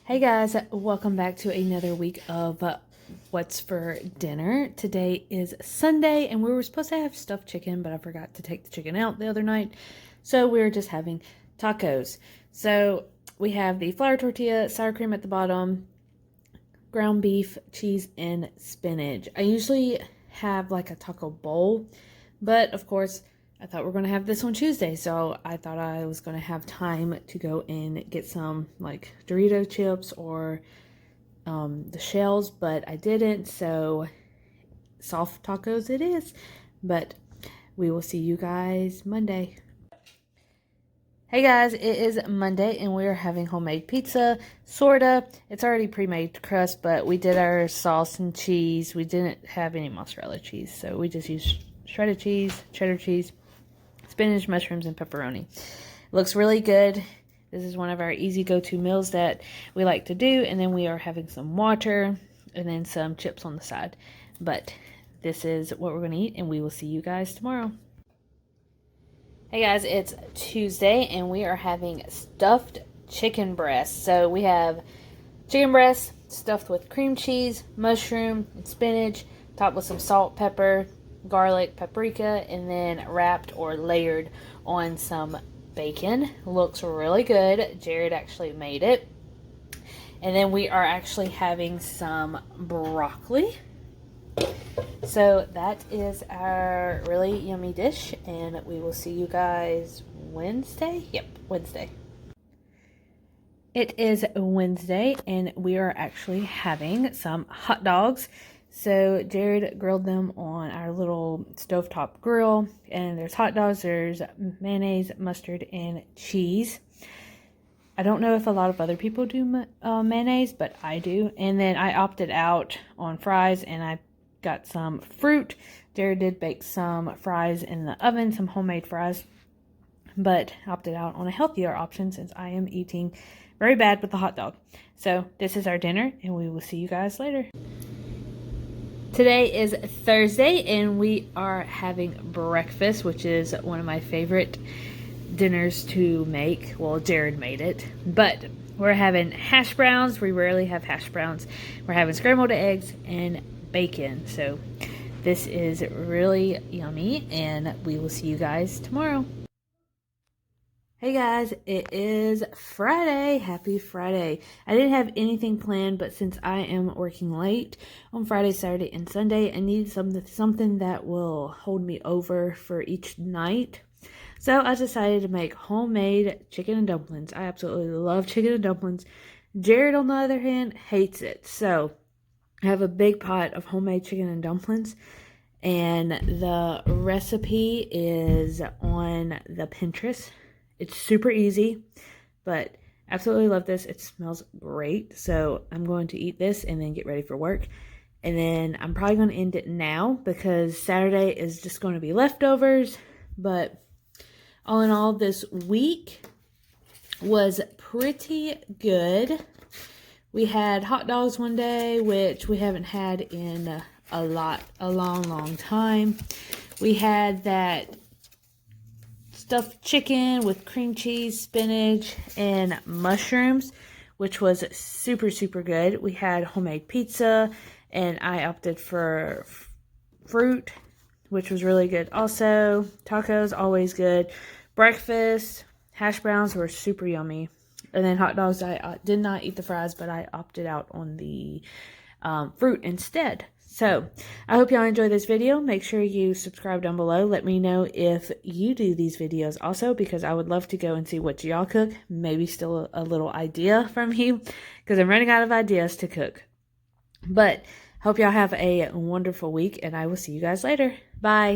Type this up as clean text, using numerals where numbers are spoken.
Hey guys, welcome back to another week of What's for Dinner. Today is Sunday and we were supposed to have stuffed chicken, but I forgot to take the chicken out the other night. So we're just having tacos. So we have the flour tortilla, sour cream at the bottom, ground beef, cheese, and spinach. I usually have like a taco bowl, but of course I thought we are going to have this on Tuesday, so I thought I was going to have time to go and get some like Dorito chips or the shells, but I didn't, so soft tacos it is. But we will see you guys Monday. Hey guys, it is Monday and we are having homemade pizza, sorta. It's already pre-made crust, but we did our sauce and cheese. We didn't have any mozzarella cheese, so we just used shredded cheese, cheddar cheese, spinach, mushrooms, and pepperoni. It looks really good. This is one of our easy go-to meals that we like to do. And then we are having some water and then some chips on the side. But this is what we're going to eat, and we will see you guys tomorrow. Hey guys, it's Tuesday and we are having stuffed chicken breasts. So we have chicken breasts stuffed with cream cheese, mushroom, and spinach, topped with some salt, pepper, garlic, paprika, and then wrapped or layered on some bacon. Looks really good. Jared actually made it. And then we are actually having some broccoli. So that is our really yummy dish, and we will see you guys Wednesday. Yep, Wednesday. It is Wednesday and we are actually having some hot dogs. So Jared grilled them on our little stovetop grill, and there's hot dogs, there's mayonnaise, mustard, and cheese. I don't know if a lot of other people do mayonnaise, but I do. And then I opted out on fries, and I got some fruit. Jared did bake some fries in the oven, some homemade fries, but opted out on a healthier option since I am eating very bad with the hot dog. So this is our dinner, and we will see you guys later. Today is Thursday and we are having breakfast, which is one of my favorite dinners to make. Well, Jared made it, but we're having hash browns. We rarely have hash browns. We're having scrambled eggs and bacon. So this is really yummy, and we will see you guys tomorrow. Hey guys, it is Friday. Happy Friday. I didn't have anything planned, but since I am working late on Friday, Saturday, and Sunday, I need something that will hold me over for each night. So I decided to make homemade chicken and dumplings. I absolutely love chicken and dumplings. Jared, on the other hand, hates it. So I have a big pot of homemade chicken and dumplings, and the recipe is on the Pinterest. It's super easy, but absolutely love this. It smells great. So I'm going to eat this and then get ready for work. And then I'm probably going to end it now because Saturday is just going to be leftovers. But all in all, this week was pretty good. We had hot dogs one day, which we haven't had in a long time. We had that stuffed chicken with cream cheese, spinach, and mushrooms, which was super good. We had homemade pizza, and I opted for fruit, which was really good. Also, tacos, always good. Breakfast, hash browns were super yummy. And then hot dogs, I did not eat the fries, but I opted out on the fruit instead. So, I hope y'all enjoyed this video. Make sure you subscribe down below. Let me know if you do these videos also, because I would love to go and see what y'all cook. Maybe still a little idea from you, because I'm running out of ideas to cook. But, hope y'all have a wonderful week, and I will see you guys later. Bye.